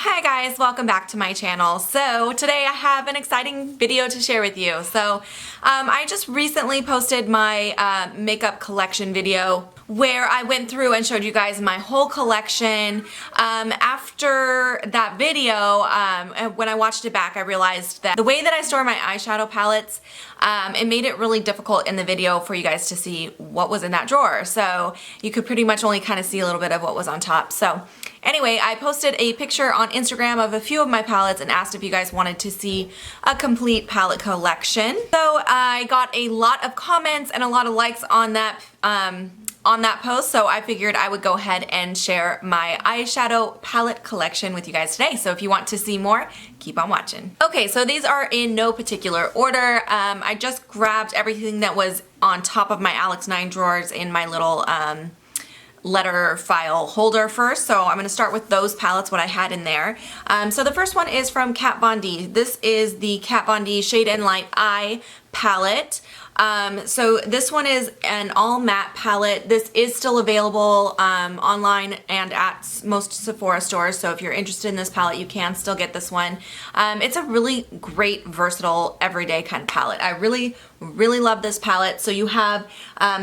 Hi guys, welcome back to my channel. So today I have an exciting video to share with you. I just recently posted my makeup collection video where I went through and showed you guys my whole collection. After that video, when I watched it back, I realized that the way that I store my eyeshadow palettes, it made it really difficult in the video for you guys to see what was in that drawer. So you could pretty much only kind of see a little bit of what was on top. So anyway, I posted a picture on Instagram of a few of my palettes and asked if you guys wanted to see a complete palette collection. So I got a lot of comments and a lot of likes on that post, so I figured I would go ahead and share my eyeshadow palette collection with you guys today. So if you want to see more, keep on watching. Okay, so these are in no particular order. I just grabbed everything that was on top of my Alex 9 drawers in my little letter file holder first. So I'm going to start with those palettes, what I had in there. So the first one is from Kat Von D. This is the Kat Von D Shade and Light Eye palette. So this one is an all matte palette. This is still available online and at most Sephora stores, so if you're interested in this palette, you can still get this one. It's a really great, versatile, everyday kind of palette. I really love this palette. So you have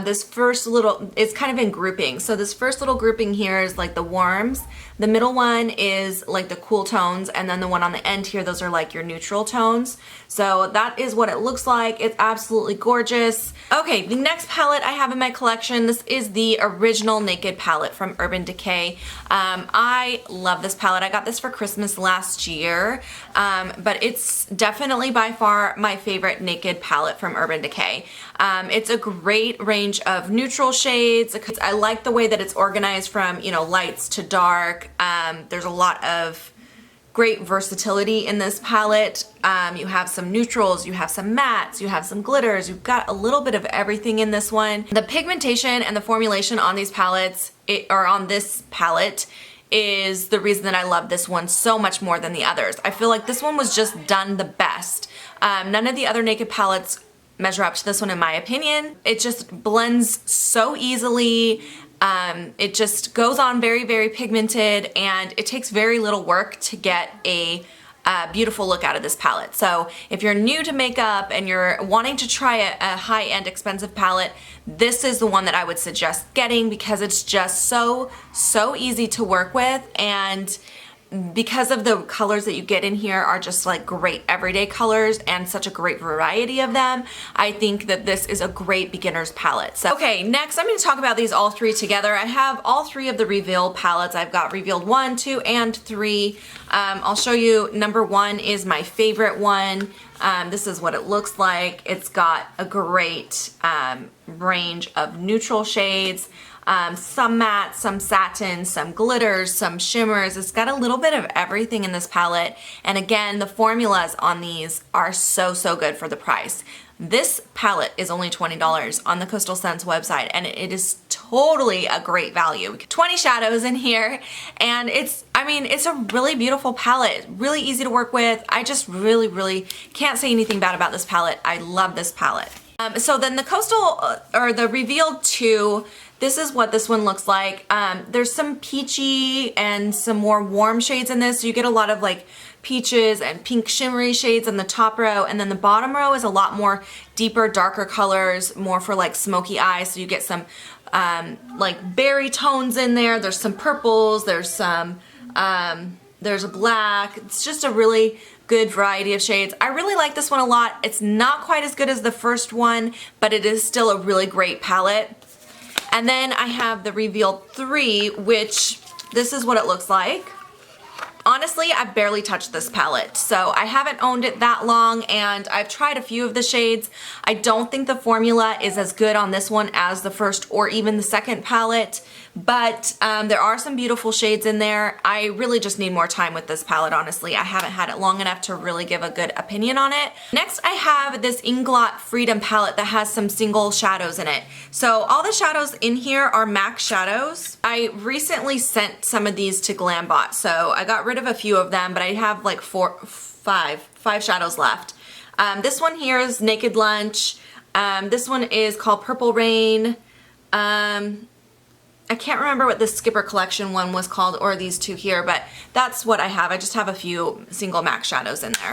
this first little, it's kind of in grouping. So this first little grouping here is like the warms. The middle one is like the cool tones, and then the one on the end here, those are like your neutral tones. So that is what it looks like. It's absolutely gorgeous. Okay, the next palette I have in my collection, this is the original Naked palette from Urban Decay. I love this palette. I got this for Christmas last year, but it's definitely by far my favorite Naked palette from Urban Decay. It's a great range of neutral shades. I like the way that it's organized from, you know, lights to dark. There's a lot of great versatility in this palette. You have some neutrals, you have some mattes, you have some glitters, you've got a little bit of everything in this one. The pigmentation and the formulation on these palettes, or on this palette, is the reason that I love this one so much more than the others. I feel like this one was just done the best. None of the other Naked palettes measure up to this one in my opinion. It just blends so easily. It just goes on very pigmented, and it takes very little work to get a beautiful look out of this palette. So if you're new to makeup and you're wanting to try a high-end expensive palette, this is the one that I would suggest getting, because it's just so easy to work with, and because of the colors that you get in here are just like great everyday colors and such a great variety of them, I think that this is a great beginner's palette. So, okay, next I'm going to talk about these all three together. I have all three of the Reveal palettes. I've got Revealed 1, 2, and 3. I'll show you. Number 1 is my favorite one. This is what it looks like. It's got a great range of neutral shades. Some matte, some satin, some glitters, some shimmers. It's got a little bit of everything in this palette. And again, the formulas on these are so good for the price. This palette is only $20 on the Coastal Scents website, and it is totally a great value. 20 shadows in here, and it's a really beautiful palette, really easy to work with. I just really can't say anything bad about this palette. I love this palette. So then the Coastal, or the Revealed 2, this is what this one looks like. There's some peachy and some more warm shades in this, so you get a lot of like peaches and pink shimmery shades in the top row, and then the bottom row is a lot more deeper, darker colors, more for like smoky eyes, so you get some like berry tones in there. There's some purples, there's some, there's a black. It's just a really good variety of shades. I really like this one a lot. It's not quite as good as the first one, but it is still a really great palette. And then I have the Revealed 3, which this is what it looks like. Honestly, I've barely touched this palette, so I haven't owned it that long, and I've tried a few of the shades. I don't think the formula is as good on this one as the first or even the second palette, but there are some beautiful shades in there. I really just need more time with this palette, honestly. I haven't had it long enough to really give a good opinion on it. Next, I have this Inglot Freedom palette that has some single shadows in it. So all the shadows in here are MAC shadows. I recently sent some of these to Glambot, so I got rid of a few of them, but I have like five shadows left. This one here is Naked Lunch. This one is called Purple Rain. I can't remember what the Skipper Collection one was called or these two here, but that's what I have. I just have a few single MAC shadows in there.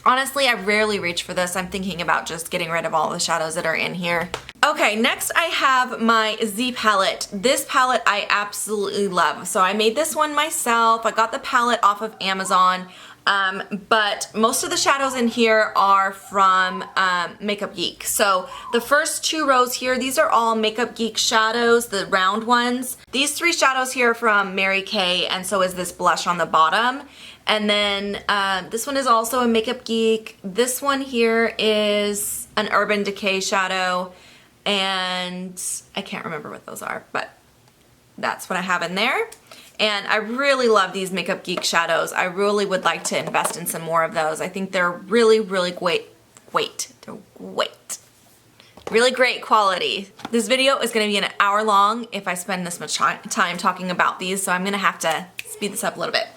Honestly, I rarely reach for this. I'm thinking about just getting rid of all the shadows that are in here. Okay, next I have my Z palette. This palette I absolutely love. So I made this one myself. I got the palette off of Amazon. But most of the shadows in here are from Makeup Geek. So the first 2 rows here, these are all Makeup Geek shadows, the round ones. These 3 shadows here are from Mary Kay, and so is this blush on the bottom. And then this one is also a Makeup Geek. This one here is an Urban Decay shadow, and I can't remember what those are, but that's what I have in there. And I really love these Makeup Geek shadows. I really would like to invest in some more of those. I think they're really, really great. Really great quality. This video is gonna be an hour long if I spend this much time talking about these, so I'm gonna have to speed this up a little bit.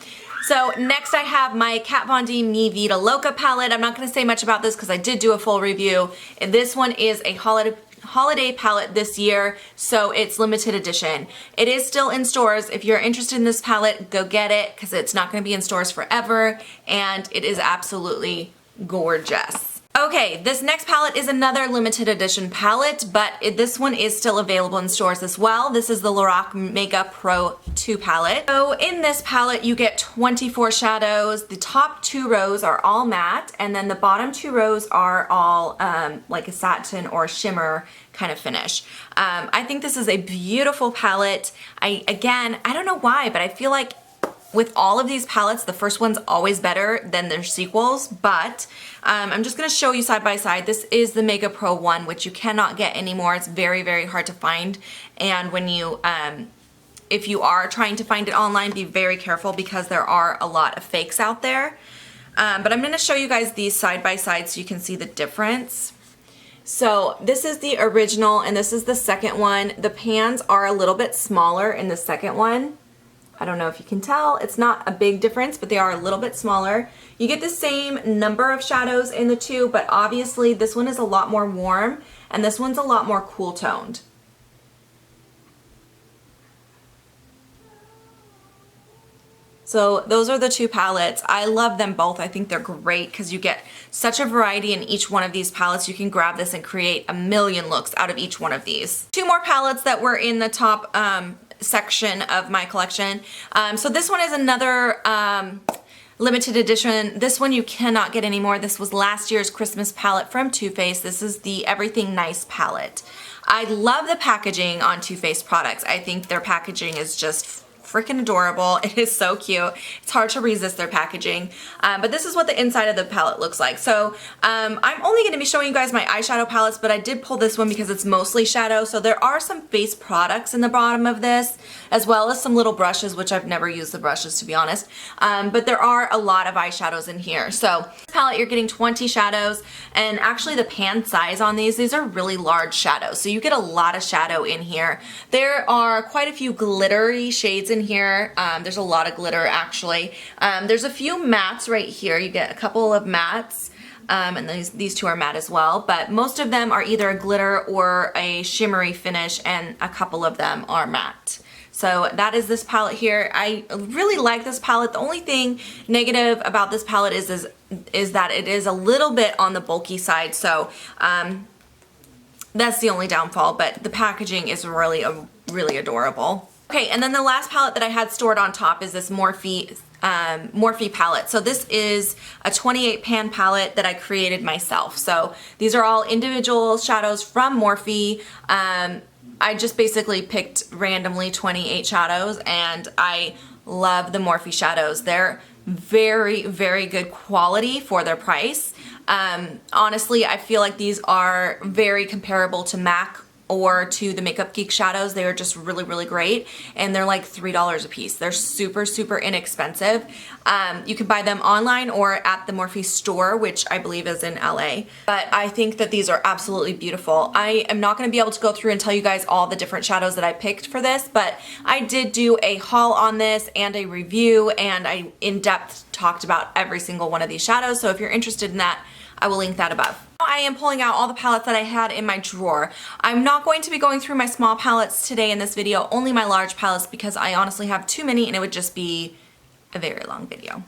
So next I have my Kat Von D Mi Vida Loca palette. I'm not gonna say much about this because I did do a full review. And this one is a holiday palette this year, so it's limited edition. It is still in stores. If you're interested in this palette, go get it because it's not going to be in stores forever, and it is absolutely gorgeous. Okay, this next palette is another limited edition palette, but this one is still available in stores as well. This is the Lorac Mega Pro 2 palette. So in this palette, you get 24 shadows. The top 2 rows are all matte, and then the bottom 2 rows are all like a satin or shimmer kind of finish. I think this is a beautiful palette. Again, I don't know why, but I feel like with all of these palettes, the first one's always better than their sequels, but I'm just gonna show you side by side. This is the Mega Pro 1, which you cannot get anymore. It's very, very hard to find. And when you, if you are trying to find it online, be very careful because there are a lot of fakes out there. But I'm gonna show you guys these side by side so you can see the difference. So this is the original and this is the second one. The pans are a little bit smaller in the second one. I don't know if you can tell, it's not a big difference, but they are a little bit smaller. You get the same number of shadows in the 2, but obviously this one is a lot more warm and this one's a lot more cool toned. So those are the 2 palettes. I love them both. I think they're great because you get such a variety in each one of these palettes. You can grab this and create a million looks out of each one of these. 2 more palettes that were in the top section of my collection. So this one is another limited edition. This one you cannot get anymore. This was last year's Christmas palette from Too Faced. This is the Everything Nice palette. I love the packaging on Too Faced products. I think their packaging is just freaking adorable. It is so cute. It's hard to resist their packaging. But this is what the inside of the palette looks like. So I'm only going to be showing you guys my eyeshadow palettes, but I did pull this one because it's mostly shadow. So there are some face products in the bottom of this, as well as some little brushes, which I've never used the brushes to be honest. But there are a lot of eyeshadows in here. So this palette, you're getting 20 shadows, and actually the pan size on these are really large shadows. So you get a lot of shadow in here. There are quite a few glittery shades in here. There's a lot of glitter actually. There's a few mattes right here. You get a couple of mattes. And these 2 are matte as well, but most of them are either a glitter or a shimmery finish, and a couple of them are matte. So that is this palette here. I really like this palette. The only thing negative about this palette is that it is a little bit on the bulky side, so that's the only downfall, but the packaging is really adorable. Okay, and then the last palette that I had stored on top is this Morphe palette. So this is a 28 pan palette that I created myself. So these are all individual shadows from Morphe. I just basically picked randomly 28 shadows, and I love the Morphe shadows. They're very, very good quality for their price. Honestly, I feel like these are very comparable to MAC or to the Makeup Geek shadows. They are just really, really great, and they're like $3 a piece. They're super, super inexpensive. You can buy them online or at the Morphe store, which I believe is in LA. But I think that these are absolutely beautiful. I am not going to be able to go through and tell you guys all the different shadows that I picked for this, but I did do a haul on this and a review, and I in depth talked about every single one of these shadows. So if you're interested in that, I will link that above. I am pulling out all the palettes that I had in my drawer. I'm not going to be going through my small palettes today in this video, only my large palettes, because I honestly have too many and it would just be a very long video.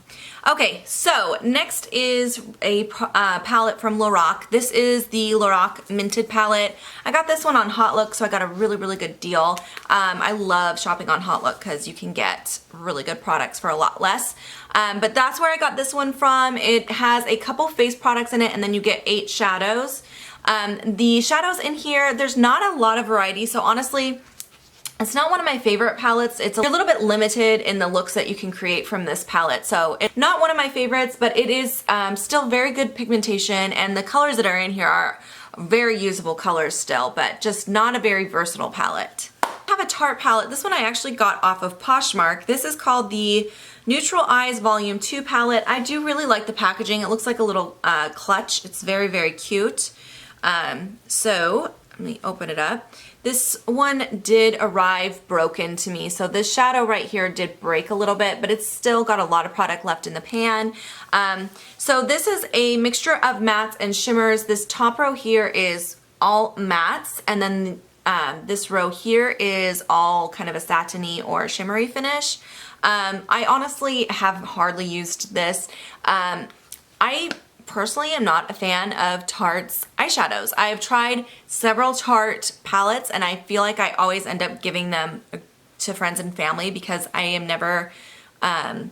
Okay, so next is a palette from Lorac. This is the Lorac Minted palette. I got this one on HauteLook, so I got a really good deal. I love shopping on HauteLook because you can get really good products for a lot less. But that's where I got this one from. It has a couple face products in it, and then you get 8 shadows. The shadows in here, there's not a lot of variety, so honestly, it's not one of my favorite palettes. It's a little bit limited in the looks that you can create from this palette. So it's not one of my favorites, but it is still very good pigmentation, and the colors that are in here are very usable colors still, but just not a very versatile palette. I have a Tarte palette. This one I actually got off of Poshmark. This is called the Neutral Eyes Volume 2 palette. I do really like the packaging. It looks like a little clutch. It's very cute. So let me open it up. This one did arrive broken to me, so this shadow right here did break a little bit, but it's still got a lot of product left in the pan. So this is a mixture of mattes and shimmers. This top row here is all mattes, and then this row here is all kind of a satiny or shimmery finish. I honestly have hardly used this. I personally am not a fan of Tarte's eyeshadows. I have tried several Tarte palettes, and I feel like I always end up giving them to friends and family because I am never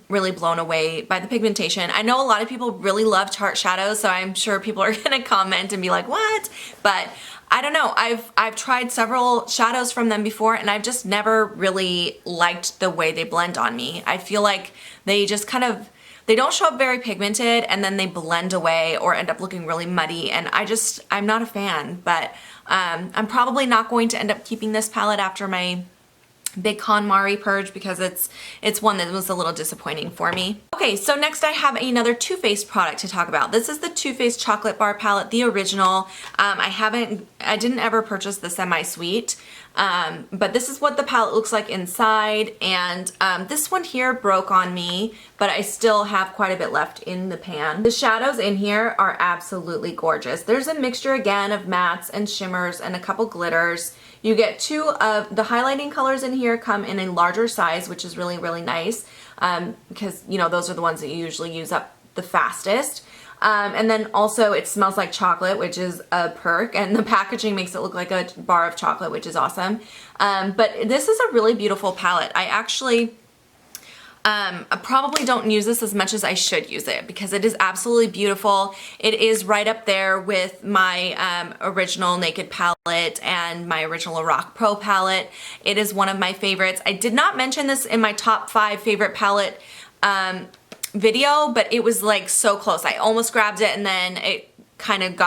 really blown away by the pigmentation. I know a lot of people really love Tarte shadows, so I'm sure people are gonna comment and be like, what? But I don't know, I've tried several shadows from them before, and I've just never really liked the way they blend on me. I feel like they just kind of, they don't show up very pigmented, and then they blend away or end up looking really muddy, and I'm not a fan, but I'm probably not going to end up keeping this palette after my big KonMari purge because it's one that was a little disappointing for me. Okay, so next I have another Too Faced product to talk about. This is the Too Faced Chocolate Bar Palette, the original. I didn't ever purchase the semi-sweet, but this is what the palette looks like inside, and this one here broke on me, but I still have quite a bit left in the pan. The shadows in here are absolutely gorgeous. There's a mixture again of mattes and shimmers and a couple glitters. You get 2 of the highlighting colors in here come in a larger size, which is really nice because, you know, those are the ones that you usually use up the fastest. And then also it smells like chocolate, which is a perk, and the packaging makes it look like a bar of chocolate, which is awesome. But this is a really beautiful palette. I actually I probably don't use this as much as I should use it because it is absolutely beautiful. It is right up there with my original Naked palette and my original Lorac Pro palette. It is one of my favorites. I did not mention this in my top 5 favorite palette video, but it was like so close. I almost grabbed it, and then it kind of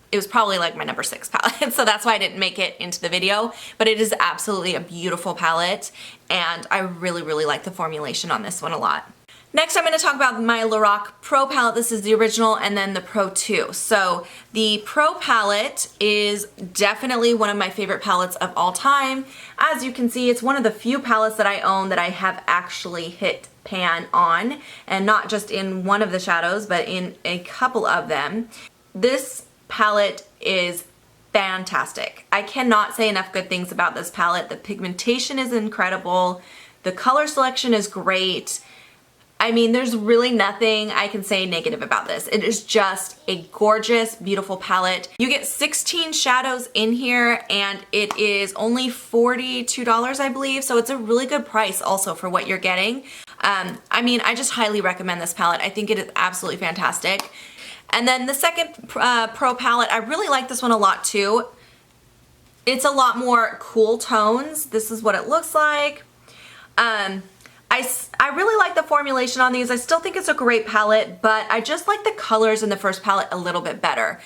it was probably like my number 6 palette, so that's why I didn't make it into the video, but it is absolutely a beautiful palette, and I really like the formulation on this one a lot. Next, I'm going to talk about my Lorac Pro palette. This is the original, and then the Pro 2. So the Pro palette is definitely one of my favorite palettes of all time. As you can see, it's one of the few palettes that I own that I have actually hit pan on, and not just in one of the shadows, but in a couple of them. This palette is fantastic. I cannot say enough good things about this palette. The pigmentation is incredible. The color selection is great. I mean, there's really nothing I can say negative about this. It is just a gorgeous, beautiful palette. You get 16 shadows in here, and it is only $42, I believe, so it's a really good price also for what you're getting. I mean, I just highly recommend this palette. I think it is absolutely fantastic. And then the second Pro palette, I really like this one a lot too. It's a lot more cool tones. This is what it looks like. I really like the formulation on these. I still think it's a great palette, but I just like the colors in the first palette a little bit better.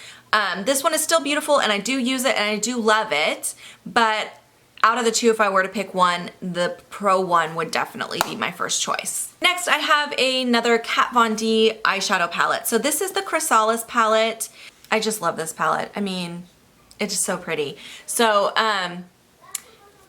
This one is still beautiful, and I do use it, and I do love it, but out of the 2, if I were to pick one, the Pro one would definitely be my first choice. Next, I have another Kat Von D eyeshadow palette. So this is the Chrysalis palette. I just love this palette. I mean, it's just so pretty. So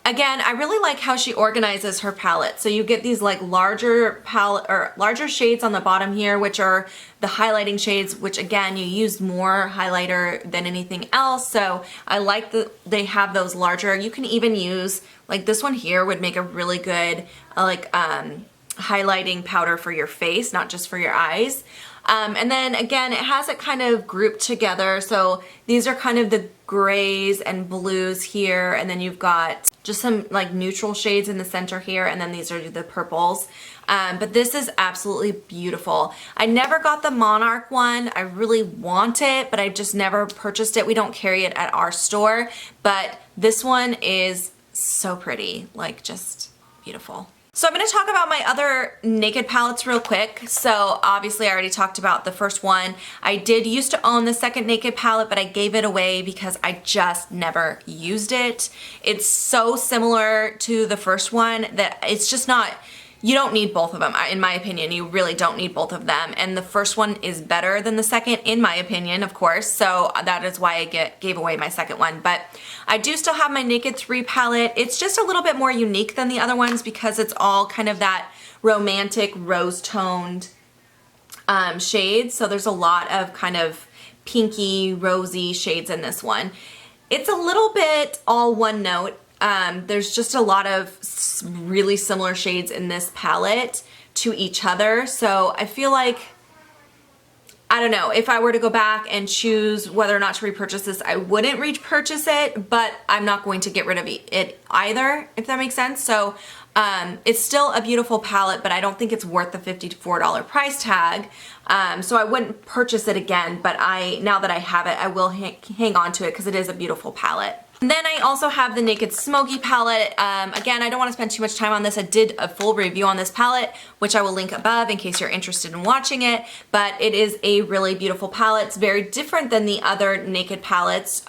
Again, I really like how she organizes her palette. So you get these like larger palette or larger shades on the bottom here, which are the highlighting shades, which again, you use more highlighter than anything else. So I like that they have those larger. You can even use like this one here would make a really good highlighting powder for your face, not just for your eyes. And then again, it has it kind of grouped together. So these are kind of the grays and blues here. And then you've got just some like neutral shades in the center here. And then these are the purples. But this is absolutely beautiful. I never got the Monarch one. I really want it, but I just never purchased it. We don't carry it at our store, but this one is so pretty, like just beautiful. So I'm going to talk about my other Naked palettes real quick. So obviously I already talked about the first one. I did used to own the second Naked palette, but I gave it away because I just never used it. It's so similar to the first one that it's just not, you don't need both of them. In my opinion, you really don't need both of them. And the first one is better than the second, in my opinion, of course. So that is why I gave away my second one. But I do still have my Naked 3 palette. It's just a little bit more unique than the other ones because it's all kind of that romantic rose-toned shades. So there's a lot of kind of pinky, rosy shades in this one. It's a little bit all one note. There's just a lot of really similar shades in this palette to each other. So I feel like, I don't know, if I were to go back and choose whether or not to repurchase this, I wouldn't repurchase it, but I'm not going to get rid of it either, if that makes sense. So it's still a beautiful palette, but I don't think it's worth the $54 price tag. So I wouldn't purchase it again, but now that I have it, I will hang on to it because it is a beautiful palette. And then I also have the Naked Smoky palette. Again, I don't want to spend too much time on this. I did a full review on this palette, which I will link above in case you're interested in watching it. But it is a really beautiful palette. It's very different than the other Naked palettes.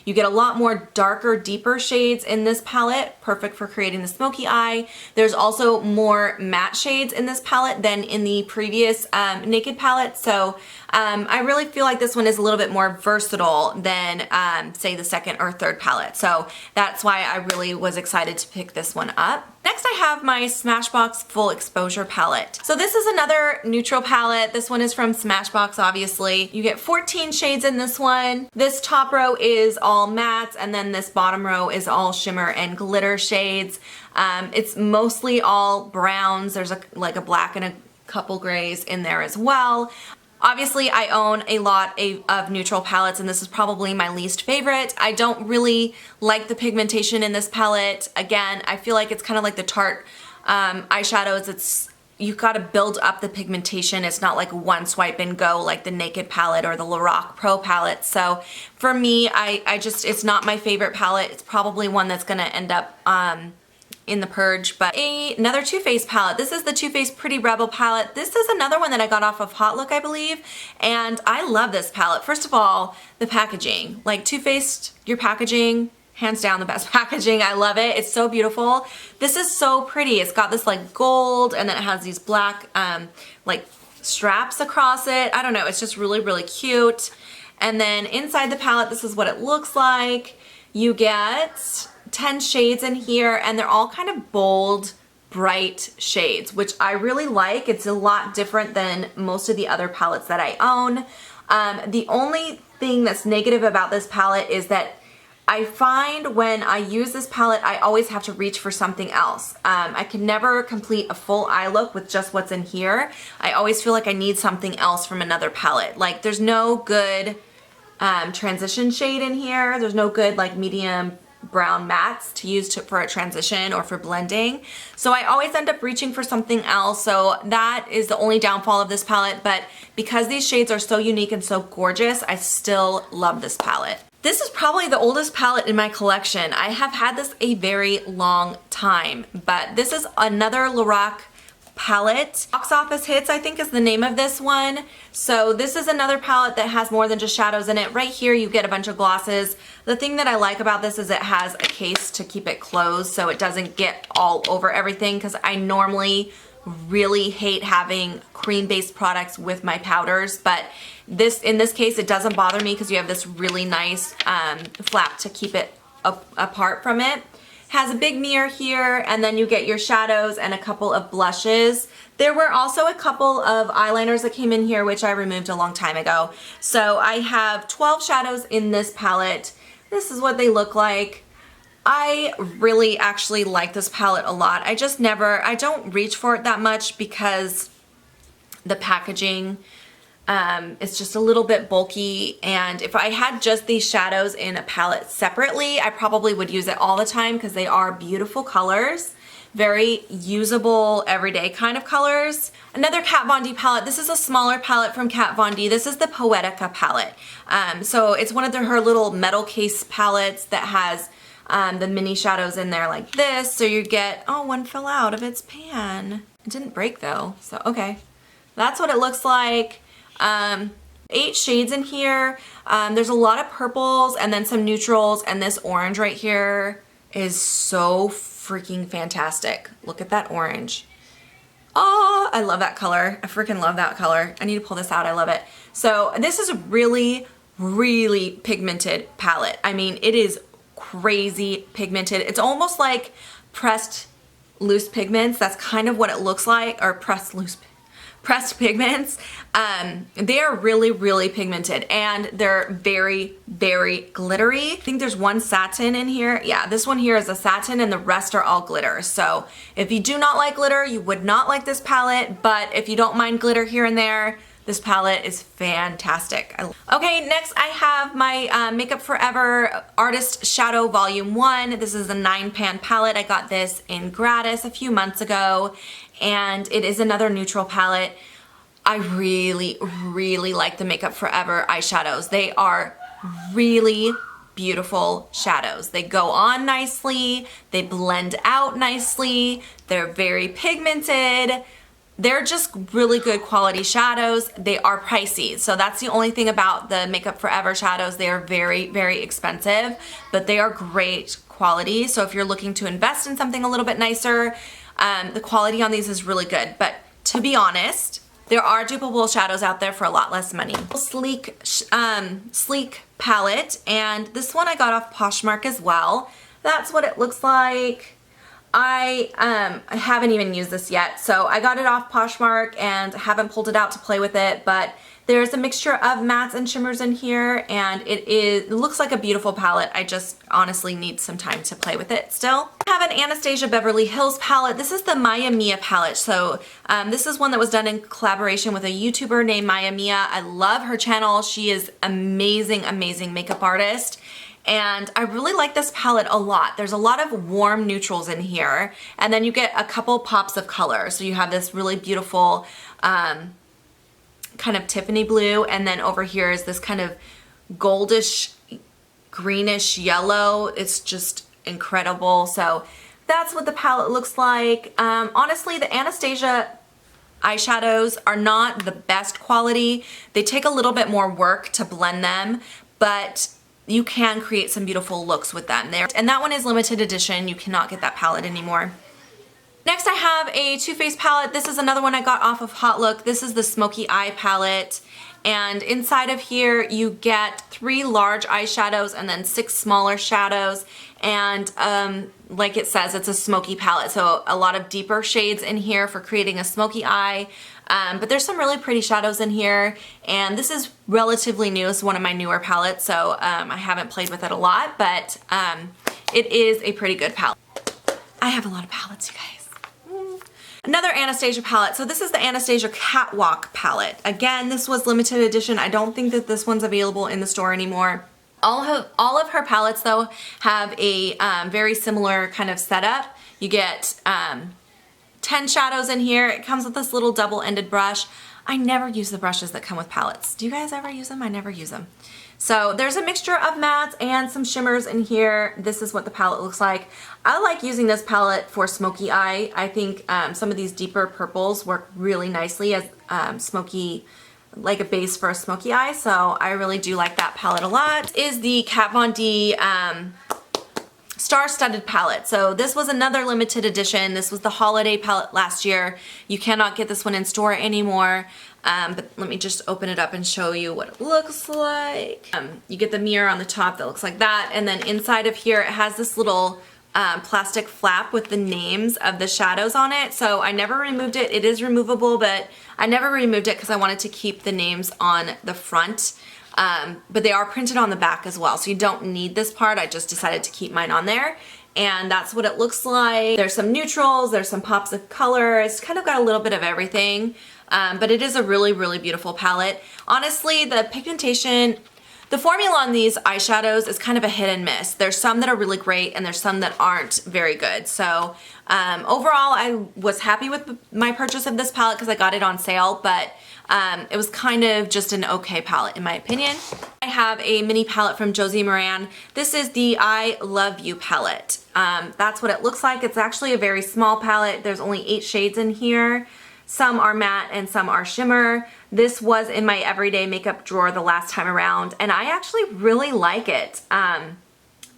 You get a lot more darker, deeper shades in this palette, perfect for creating the smoky eye. There's also more matte shades in this palette than in the previous Naked palette. So I really feel like this one is a little bit more versatile than, say, the second or third palette. So that's why I really was excited to pick this one up. Next I have my Smashbox Full Exposure palette. So this is another neutral palette. This one is from Smashbox, obviously. You get 14 shades in this one. This top row is all mattes, and then this bottom row is all shimmer and glitter shades. It's mostly all browns. There's like a black and a couple grays in there as well. Obviously, I own a lot of neutral palettes, and this is probably my least favorite. I don't really like the pigmentation in this palette. Again, I feel like it's kind of like the Tarte eyeshadows. You've got to build up the pigmentation. It's not like one swipe and go like the Naked palette or the Lorac Pro palette. So for me, it's not my favorite palette. It's probably one that's going to end up in the purge. But another Too Faced palette. This is the Too Faced Pretty Rebel palette. This is another one that I got off of Hot Look, I believe, and I love this palette. First of all, the packaging. Like Too Faced, your packaging, hands down the best packaging. I love it. It's so beautiful. This is so pretty. It's got this like gold, and then it has these black like straps across it. I don't know. It's just really, really cute. And then inside the palette, this is what it looks like. You get 10 shades in here, and they're all kind of bold, bright shades, which I really like. It's a lot different than most of the other palettes that I own. The only thing that's negative about this palette is that I find when I use this palette, I always have to reach for something else. I can never complete a full eye look with just what's in here. I always feel like I need something else from another palette. Like there's no good transition shade in here. There's no good like medium brown mattes to use for a transition or for blending. So I always end up reaching for something else. So that is the only downfall of this palette. But because these shades are so unique and so gorgeous, I still love this palette. This is probably the oldest palette in my collection. I have had this a very long time, but this is another Lorac palette. Box Office Hits, I think, is the name of this one. So this is another palette that has more than just shadows in it. Right here you get a bunch of glosses. The thing that I like about this is it has a case to keep it closed so it doesn't get all over everything, because I normally really hate having cream-based products with my powders, but in this case it doesn't bother me because you have this really nice flap to keep it apart from it. Has a big mirror here, and then you get your shadows and a couple of blushes. There were also a couple of eyeliners that came in here, which I removed a long time ago. So I have 12 shadows in this palette. This is what they look like. I really actually like this palette a lot. I don't reach for it that much because the packaging is just a little bit bulky, and if I had just these shadows in a palette separately, I probably would use it all the time because they are beautiful colors. Very usable, everyday kind of colors. Another Kat Von D palette. This is a smaller palette from Kat Von D. This is the Poetica palette. So it's one of her little metal case palettes that has the mini shadows in there like this. So you get, oh, one fell out of its pan. It didn't break though, so okay. That's what it looks like. 8 shades in here. There's a lot of purples and then some neutrals, and this orange right here is so freaking fantastic. Look at that orange. Oh, I love that color. I freaking love that color. I need to pull this out. I love it. So this is a really, really pigmented palette. I mean, it is crazy pigmented. It's almost like pressed loose pigments. That's kind of what it looks like, or pressed pigments. They are really, really pigmented, and they're very, very glittery. I think there's one satin in here. Yeah, this one here is a satin and the rest are all glitter. So if you do not like glitter, you would not like this palette, but if you don't mind glitter here and there, this palette is fantastic. Okay, next I have my Makeup Forever Artist Shadow Volume 1. This is a 9-pan palette. I got this in gratis a few months ago, and it is another neutral palette. I really, really like the Makeup Forever eyeshadows. They are really beautiful shadows. They go on nicely, they blend out nicely, they're very pigmented. They're just really good quality shadows. They are pricey, so that's the only thing about the Makeup Forever shadows. They are very, very expensive, but they are great quality. So if you're looking to invest in something a little bit nicer, the quality on these is really good. But to be honest, there are dupable shadows out there for a lot less money. Sleek palette, and this one I got off Poshmark as well. That's what it looks like. I haven't even used this yet, so I got it off Poshmark and haven't pulled it out to play with it, but there's a mixture of mattes and shimmers in here, and it looks like a beautiful palette. I just honestly need some time to play with it still. I have an Anastasia Beverly Hills palette. This is the Maya Mia palette. So this is one that was done in collaboration with a YouTuber named Maya Mia. I love her channel. She is amazing, amazing makeup artist. And I really like this palette a lot. There's a lot of warm neutrals in here, and then you get a couple pops of color. So you have this really beautiful kind of Tiffany blue, and then over here is this kind of goldish, greenish yellow. It's just incredible. So that's what the palette looks like. Honestly, the Anastasia eyeshadows are not the best quality. They take a little bit more work to blend them, but you can create some beautiful looks with them there. And that one is limited edition. You cannot get that palette anymore. Next I have a Too Faced palette. This is another one I got off of Hot Look. This is the Smoky Eye palette. And inside of here you get 3 large eyeshadows and then 6 smaller shadows. And like it says, it's a smoky palette. So a lot of deeper shades in here for creating a smoky eye. But there's some really pretty shadows in here, and this is relatively new. It's one of my newer palettes, so I haven't played with it a lot, but it is a pretty good palette. I have a lot of palettes, you guys. Another Anastasia palette. So this is the Anastasia Catwalk palette. Again, this was limited edition. I don't think that this one's available in the store anymore. All of her palettes, though, have a very similar kind of setup. You get 10 shadows in here. It comes with this little double-ended brush. I never use the brushes that come with palettes. Do you guys ever use them? I never use them. So there's a mixture of mattes and some shimmers in here. This is what the palette looks like. I like using this palette for smoky eye. I think some of these deeper purples work really nicely as smoky, like a base for a smoky eye. So I really do like that palette a lot. This is the Kat Von D Star-Studded palette. So this was another limited edition. This was the holiday palette last year. You cannot get this one in store anymore. But let me just open it up and show you what it looks like. You get the mirror on the top that looks like that, and then inside of here it has this little plastic flap with the names of the shadows on it. So I never removed it. It is removable, but I never removed it because I wanted to keep the names on the front. But they are printed on the back as well, so you don't need this part. I just decided to keep mine on there. And that's what it looks like. There's some neutrals, there's some pops of color. It's kind of got a little bit of everything. But it is a really, really beautiful palette. Honestly, the pigmentation, the formula on these eyeshadows is kind of a hit and miss. There's some that are really great and there's some that aren't very good. So overall, I was happy with my purchase of this palette because I got it on sale, but it was kind of just an okay palette in my opinion. I have a mini palette from Josie Maran. This is the I Love You palette. That's what it looks like. It's actually a very small palette. There's only 8 shades in here. Some are matte and some are shimmer. This was in my everyday makeup drawer the last time around, and I actually really like it. I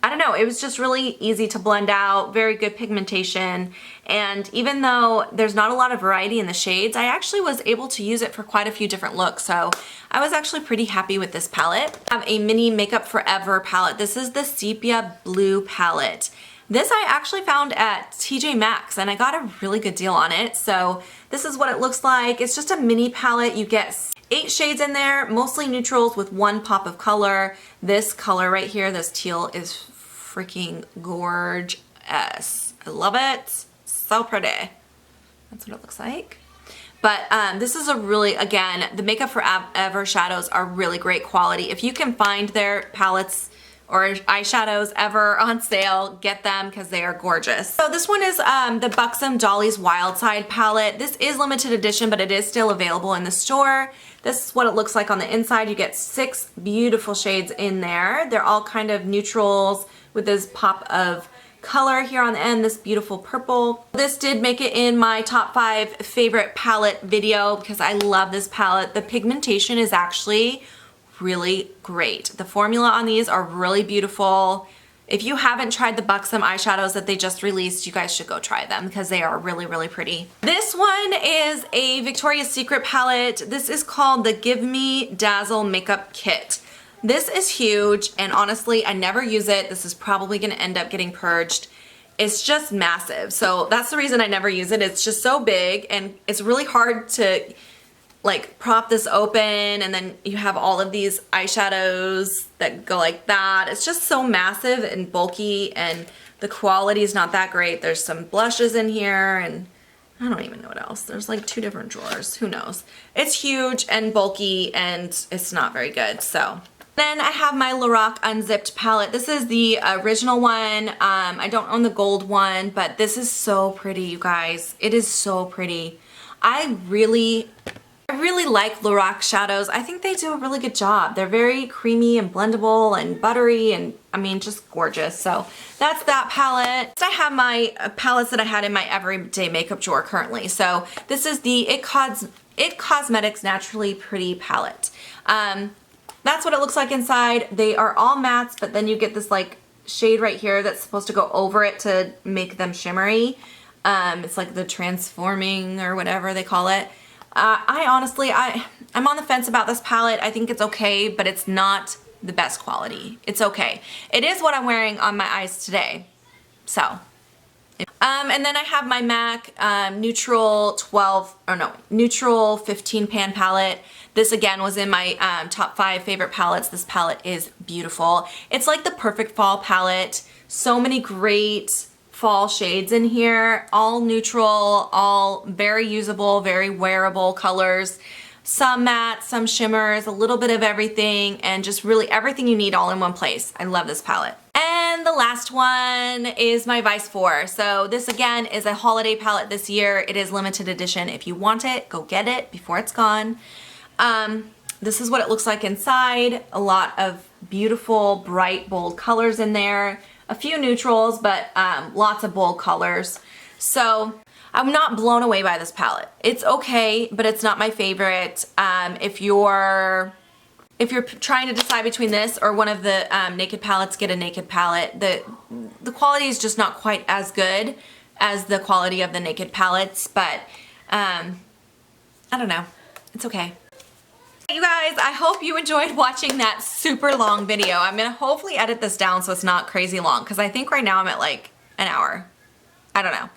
don't know, it was just really easy to blend out, very good pigmentation, and even though there's not a lot of variety in the shades, I actually was able to use it for quite a few different looks, so I was actually pretty happy with this palette. I have a mini Makeup Forever palette. This is the Sepia Blue palette. This I actually found at TJ Maxx and I got a really good deal on it. So this is what it looks like. It's just a mini palette. You get 8 shades in there, mostly neutrals with 1 pop of color. This color right here, this teal, is freaking gorgeous. I love it. So pretty. That's what it looks like. But this is a really, again, the Makeup Forever shadows are really great quality. If you can find their palettes or eyeshadows ever on sale, get them because they are gorgeous. So this one is the Buxom Dolly's Wild Side palette. This is limited edition, but it is still available in the store. This is what it looks like on the inside. You get 6 beautiful shades in there. They're all kind of neutrals with this pop of color here on the end, this beautiful purple. This did make it in my top 5 favorite palette video because I love this palette. The pigmentation is actually really great. The formula on these are really beautiful. If you haven't tried the Buxom eyeshadows that they just released, you guys should go try them because they are really, really pretty. This one is a Victoria's Secret palette. This is called the Give Me Dazzle Makeup Kit. This is huge and honestly, I never use it. This is probably gonna end up getting purged. It's just massive. So that's the reason I never use it. It's just so big and it's really hard to like prop this open, and then you have all of these eyeshadows that go like that. It's just so massive and bulky and the quality is not that great. There's some blushes in here and I don't even know what else. There's like 2 different drawers, who knows. It's huge and bulky and it's not very good. So then I have my Lorac Unzipped palette. This is the original one. I don't own the gold one, but this is so pretty, you guys. It is so pretty. I really like Lorac shadows. I think they do a really good job. They're very creamy and blendable and buttery and I mean just gorgeous. So that's that palette. Next I have my palettes that I had in my everyday makeup drawer currently. So this is the It Cosmetics Naturally Pretty palette. That's what it looks like inside. They are all mattes, but then you get this like shade right here that's supposed to go over it to make them shimmery. It's like the transforming or whatever they call it. I'm on the fence about this palette. I think it's okay, but it's not the best quality. It's okay. It is what I'm wearing on my eyes today. So, and then I have my MAC Neutral 15 pan palette. This again was in my top 5 favorite palettes. This palette is beautiful. It's like the perfect fall palette. So many great fall shades in here, all neutral, all very usable, very wearable colors. Some matte, some shimmers, a little bit of everything, and just really everything you need all in one place. I love this palette. And the last one is my Vice 4. So this again is a holiday palette this year. It is limited edition. If you want it, go get it before it's gone. This is what it looks like inside. A lot of beautiful, bright, bold colors in there. A few neutrals, but lots of bold colors. So I'm not blown away by this palette. It's okay, but it's not my favorite. If you're trying to decide between this or one of the Naked palettes, get a Naked palette. The quality is just not quite as good as the quality of the Naked palettes, but I don't know. It's okay. You guys, I hope you enjoyed watching that super long video. I'm gonna hopefully edit this down so it's not crazy long because I think right now I'm at like an hour. I don't know.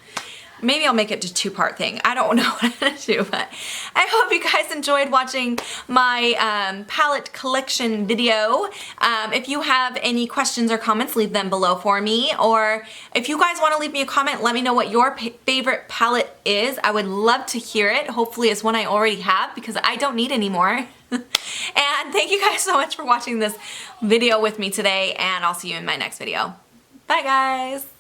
Maybe I'll make it a two-part thing. I don't know what I'm gonna do, but I hope you guys enjoyed watching my palette collection video. If you have any questions or comments, leave them below for me. Or if you guys wanna leave me a comment, let me know what your favorite palette is. I would love to hear it. Hopefully it's one I already have because I don't need any more. And thank you guys so much for watching this video with me today, and I'll see you in my next video. Bye guys!